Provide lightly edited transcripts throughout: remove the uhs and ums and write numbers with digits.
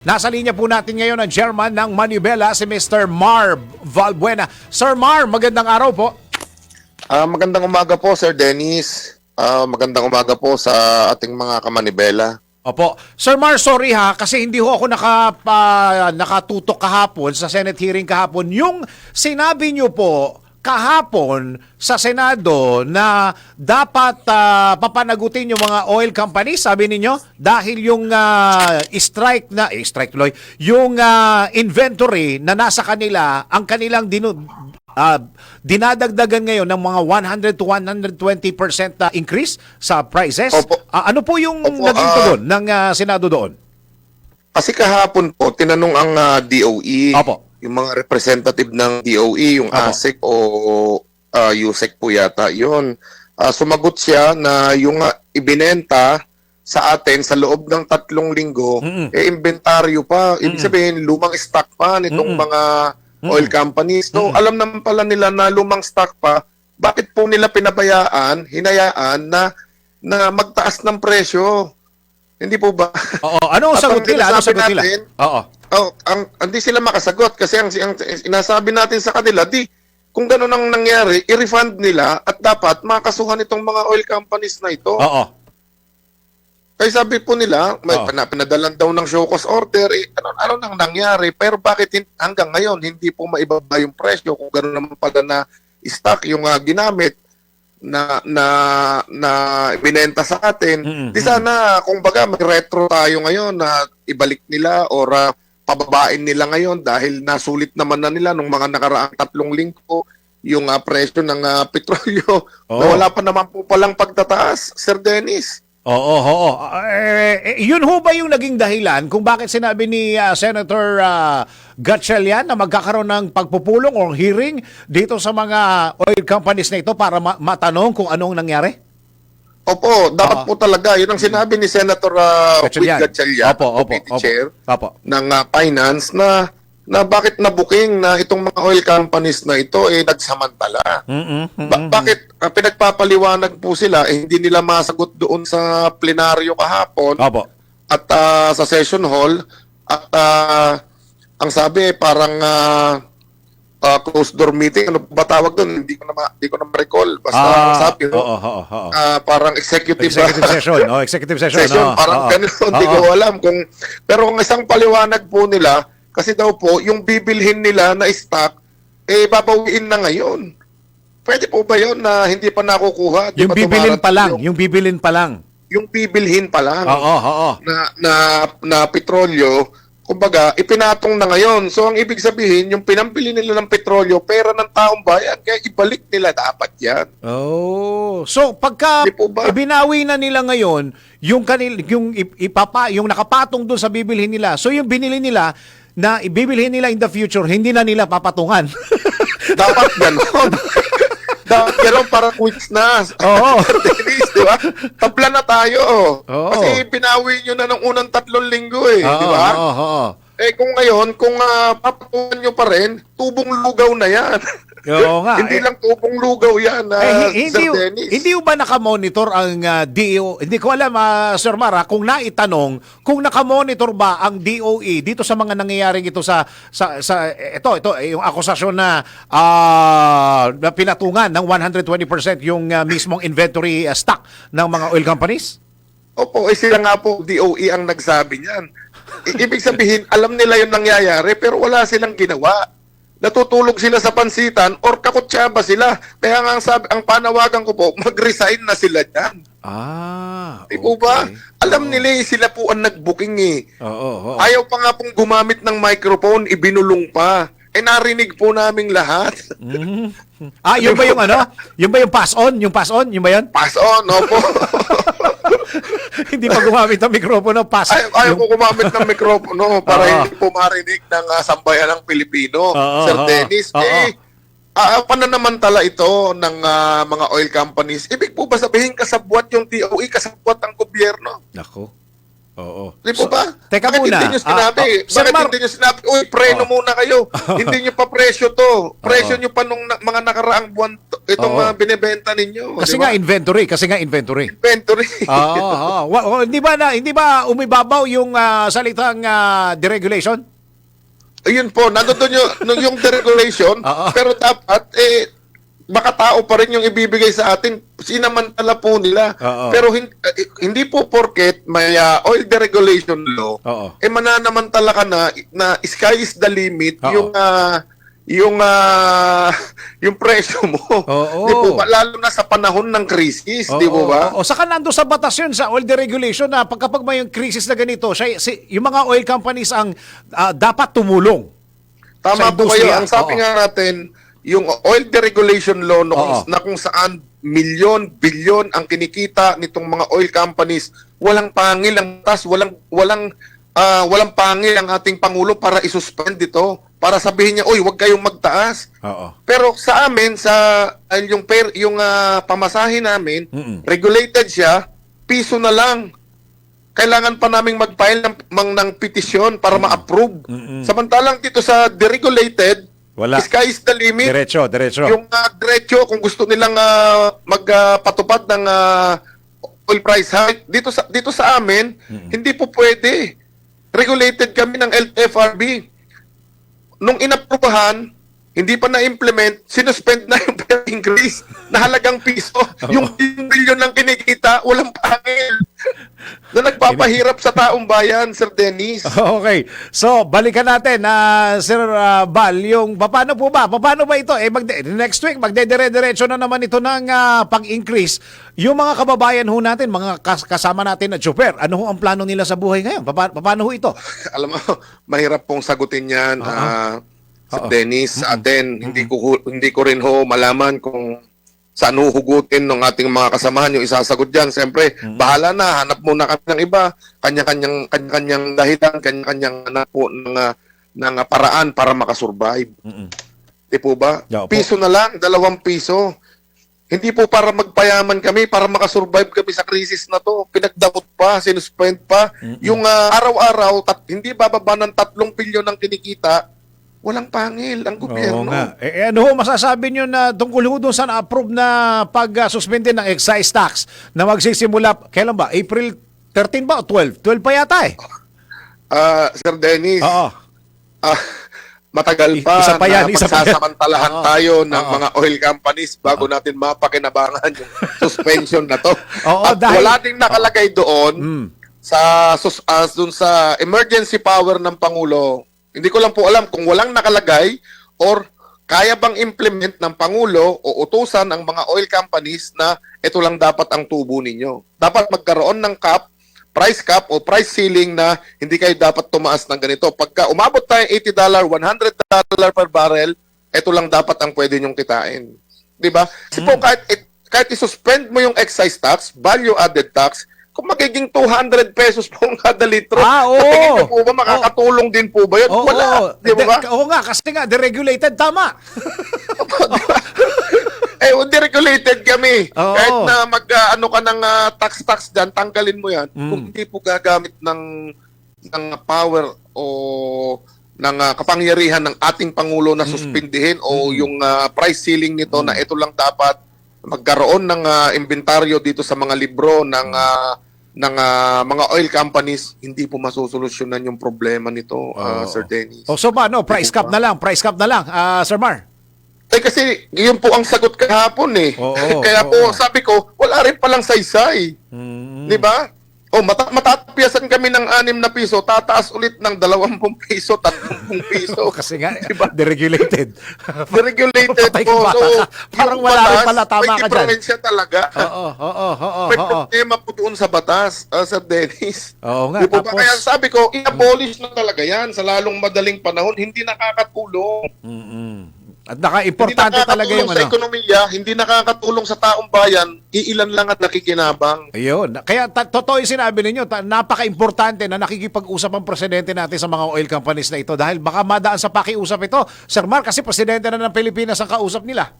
Nasa linya po natin ngayon ang chairman ng Manibela, si Mr. Marv Valbuena. Sir Marv, magandang araw po. Magandang umaga po, Sir Dennis. Magandang umaga po sa ating mga kamanibela. Opo. Sir Marv, sorry ha, kasi hindi ho ako nakatutok kahapon sa Senate hearing kahapon. Yung sinabi niyo po kahapon sa Senado na dapat papanagutin yung mga oil companies, sabi ninyo, dahil yung strike tuloy, yung inventory na nasa kanila, ang kanilang dinadagdagan ngayon ng mga 100 to 120% increase sa prices. Opo. Ano po yung Opo, naging tugon ng Senado doon? Kasi kahapon po, tinanong ang DOE, Opo. yung mga representative ng DOE, yung Opo. ASEC o USEC po yata, yun. Sumagot siya na yung ibinenta sa atin sa loob ng 3 linggo, inventaryo pa. Ibig sabihin, lumang stock pa nitong mga oil companies. So, alam naman pala nila na lumang stock pa, bakit po nila hinayaan na magtaas ng presyo? Hindi po ba? Oo. Ano ang At sagot ang nila? Ano sinasabi sagot nila? natin, Oo. hindi sila makasagot kasi ang sinasabi natin sa kanila, kung gano'n ang nangyari, i-refund nila at dapat makasuhan itong mga oil companies na ito. Oo. Kaya sabi po nila, may Oo. pinadalan daw ng show cause order, ano nang nangyari, pero bakit hanggang ngayon hindi po maibaba yung presyo kung gano'n naman pala na stock yung ginamit na binenta sa atin. Di sana, kung baga, may retro tayo ngayon na ibalik nila or pababain nila ngayon dahil nasulit naman na nila nung mga nakaraang 3 linggo yung presyo ng petrolyo. Oo. Na wala pa naman po palang pagtataas, Sir Dennis. Oo. Yun ho ba yung naging dahilan kung bakit sinabi ni Senator Gatchalian na magkakaroon ng pagpupulong o hearing dito sa mga oil companies na ito para matanong kung anong nangyari? Opo, dapat po talaga. Yun ang sinabi ni Senator Gatchalian, Opo. Committee Chair Opo. ng Finance, na bakit nabuking na itong mga oil companies na ito nagsamantala. Bakit pinagpapaliwanag po sila, hindi nila masagot doon sa plenaryo kahapon Opo. at sa session hall at ang sabi parang closed door meeting, ano ba tawag doon? Hindi ko na ma-recall. Basta ang sabi parang executive session. Executive session. Parang ganun. Hindi ko alam pero ang isang paliwanag po nila, kasi daw po, yung bibilhin nila na stock, babawiin na ngayon. Pwede po ba yun na hindi pa nakukuha? Yung bibilin pa lang. Yung bibilin pa lang. Yung bibilhin pa lang. Oo. Na petrolyo, kumbaga, ipinatong na ngayon. So, ang ibig sabihin, yung pinampili nila ng petrolyo, pera ng taong bayan, kaya ibalik nila dapat yan. Oh. So, pagka Di po ba? ibinawi na nila ngayon, yung nakapatong doon sa bibilhin nila. So, yung binili nila, na ibibilhin nila in the future, hindi na nila papatungan. Dapat gano'n. Dapat gano'n para quits na. Oo. Dennis, di ba? Tabla na tayo. Oo. Kasi pinawi nyo na ng unang 3 linggo di ba? Oo. Kung ngayon, kung papatungan nyo pa rin, tubong lugaw na yan. Oo nga. Hindi lang tubong lugaw yan, Sir Dennis. Hindi ba nakamonitor ang DO? Hindi ko alam, Sir Mara, kung naitanong, kung nakamonitor ba ang DOE dito sa mga nangyayaring ito ito, yung akusasyon na pinatungan ng 120% yung mismong inventory stock ng mga oil companies? Opo, sila nga po, DOE ang nagsabi niyan. Ibig sabihin, alam nila yung nangyayari, pero wala silang ginawa. Natutulog sila sa pansitan or kakutsaba sila. Kaya nga ang panawagan ko po, mag-resign na sila dyan. Di po ba? Alam nila sila po ang nag-booking Oo. Ayaw pa nga pong gumamit ng microphone, ibinulong pa. Narinig po naming lahat. Yun ba yung ano? Yun ba yung pass on? Yung pass on? Yun ba yun? Pass on, opo. Hindi pa gumamit ng mikropono, pass. Ayaw ko gumamit ng mikropono para hindi po marinig ng sambayan ng Pilipino. Sir Dennis, pananamantala ito ng mga oil companies. Ibig po ba sabihin kasabwat yung DOE, kasabwat ang gobyerno? Nako. Oo. Di po ba? Teka Bakit muna. hindi nyo sinabi? Sir Bakit Mar- hindi nyo sinabi, uy, preno muna kayo. Hindi nyo pa presyo to. Presyo nyo pa nung mga nakaraang buwan itong Oo. binibenta ninyo. Kasi di nga ba? inventory, kasi nga inventory. Inventory. Hindi ba umibabaw yung salitang deregulation? Ayun po, nandoon yung deregulation, Oo. pero dapat, makatao pa rin yung ibibigay sa atin. Sinamantala po nila. Oo. Pero hindi po porket may oil deregulation law, Oo. mananamantala ka na sky is the limit, Oo. yung presyo mo. Oo. Di po ba? Lalo na sa panahon ng krisis, di po ba? O saka nando sa batas yun, sa oil deregulation na pagkapag may yung crisis na ganito, yung mga oil companies ang dapat tumulong. Tama sa po industriya. kayo. Ang sabi Oo. nga natin, yung oil deregulation law Oo. na kung saan milyon, bilyon ang kinikita nitong mga oil companies, walang pangil ang tas, walang pangil ang ating Pangulo para isuspend ito. Para sabihin niya, "Oy, wag kayong magtaas." Oo. Pero sa amin yung pamasahe namin, Mm-mm. regulated siya, piso na lang. Kailangan pa naming mag-file ng petisyon para ma-approve. Mm-mm. Samantalang dito sa deregulated, Wala. sky is the limit. Diretso. Yung diretso, kung gusto nilang magpatupad ng oil price hike, dito sa amin, hindi po pwede. Regulated kami ng LTFRB. Nung inaprubahan, hindi pa na-implement, sinuspend na yung pay increase na halagang piso. Yung bilyon lang kinikita, walang pangil. Na nagpapahirap sa taong bayan, Sir Dennis. Okay. So, balikan natin Sir Bal, yung paano ba ito? Next week magdedire-diretso na naman ito ng pag-increase. Yung mga kababayan ho natin, mga kasama natin na super, ano ho ang plano nila sa buhay ngayon? Paano ho ito? Alam mo, mahirap pong sagutin yan, Sir Dennis. Sa atin, hindi ko rin ho malaman kung saan huhugutin ng ating mga kasamahan yung isasagot dyan. Siyempre, bahala na, hanap muna kami ng iba, kanya-kanyang dahilan, kanya-kanyang hanap po ng paraan para makasurvive. Di po ba? Yeah, po. Piso na lang, 2 piso. Hindi po para magpayaman kami, para makasurvive kami sa krisis na to. Pinagdamot pa, sinuspend pa. Yung araw-araw, hindi bababa ng 3 bilyon ang kinikita, walang pangil ang Oo gobyerno. nga. Ano ho masasabi nyo na tungkol ho doon sa na-approve na pag-suspende ng excise tax na magsisimula, kailan ba? April 13 ba o 12? 12 pa yata eh. Sir Dennis, Oo. matagal pa Isa pa yan, na isa pa yan. pagsasamantalahan Oo. tayo ng Oo. mga oil companies bago natin mapakinabangan yung suspension na to. Oo, At dahil- wala ding nakalagay doon dun sa emergency power ng Pangulo. Hindi ko lang po alam kung walang nakalagay or kaya bang implement ng Pangulo o utusan ang mga oil companies na ito lang dapat ang tubo ninyo. Dapat magkaroon ng price cap o price ceiling na hindi kayo dapat tumaas ng ganito. Pagka umabot tayo $80, $100 per barrel, ito lang dapat ang pwede nyong kitain. Di ba? Kasi po kahit isuspend mo yung excise tax, value added tax, kung magiging 200 pesos po ang kada litro, Oo. tingin niyo po ba makakatulong din po ba yun? Oo, Wala. Di ba? Oo nga, kasi nga, deregulated, tama. Deregulated kami. Oo. Kahit na mag-ano ka ng tax dyan, tanggalin mo yan. Kung hindi po gagamit ng power o ng kapangyarihan ng ating Pangulo na suspindihin o yung price ceiling nito na ito lang dapat magkaroon ng inventaryo dito sa mga libro ng mga oil companies, hindi po masusolusyonan yung problema nito, Sir Dennis. So paano? Price cap na lang, Sir Mar. Kasi yun po ang sagot kahapon eh. Oo, Kaya oo. po sabi ko, wala rin palang saysay. Di ba? Matatapiasan kami ng 6 na piso, tataas ulit ng 20 piso, 30 piso. Kasi nga, Diba? deregulated. Deregulated Patay po. ka bata. Parang yung wala rin batas, pala, tama may ka dyan. diferensya talaga. Oo. May problema po doon sa batas, Sir Dennis. Oo nga, Di po ba? tapos- Kaya sabi ko, i-abolish na talaga yan sa lalong madaling panahon, hindi nakakatulong. At Hindi naka-importante talaga nakakatulong yung sa ano. ekonomiya, hindi nakakatulong sa taong bayan, iilan lang at nakikinabang. Ayun. Kaya totoo yung sinabi ninyo, napaka-importante na nakikipag-usap ang presidente natin sa mga oil companies na ito dahil baka madaan sa pakiusap ito. Sir Mar, kasi presidente na ng Pilipinas ang kausap nila.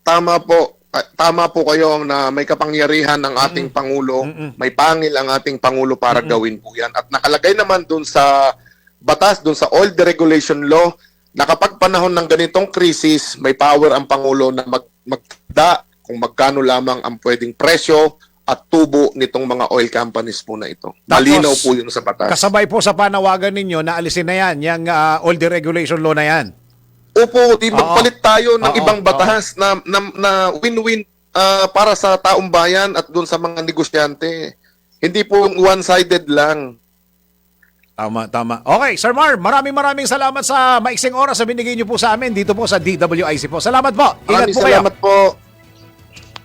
Tama po, tama po kayo na may kapangyarihan ng ating Pangulo, may pangil ang ating Pangulo para gawin po yan. At nakalagay naman dun sa batas, dun sa oil deregulation law, na kapag panahon ng ganitong krisis, may power ang Pangulo na magda kung magkano lamang ang pwedeng presyo at tubo nitong mga oil companies po na ito. Malinaw po yun sa batas. Kasabay po sa panawagan ninyo na alisin na yan, yung oil deregulation law na yan. Opo, di magpalit tayo ng Oo, ibang batas na win-win para sa taong bayan at doon sa mga negosyante. Hindi po one-sided lang. Tama, tama. Okay, Sir Mar, maraming salamat sa maiksing oras na binigay niyo po sa amin dito po sa DWIC po. Salamat po. Ingat Maraming po kayo. salamat po.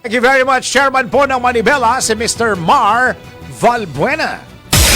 Thank you very much, Chairman po ng Manibela, si Mr. Mar Valbuena.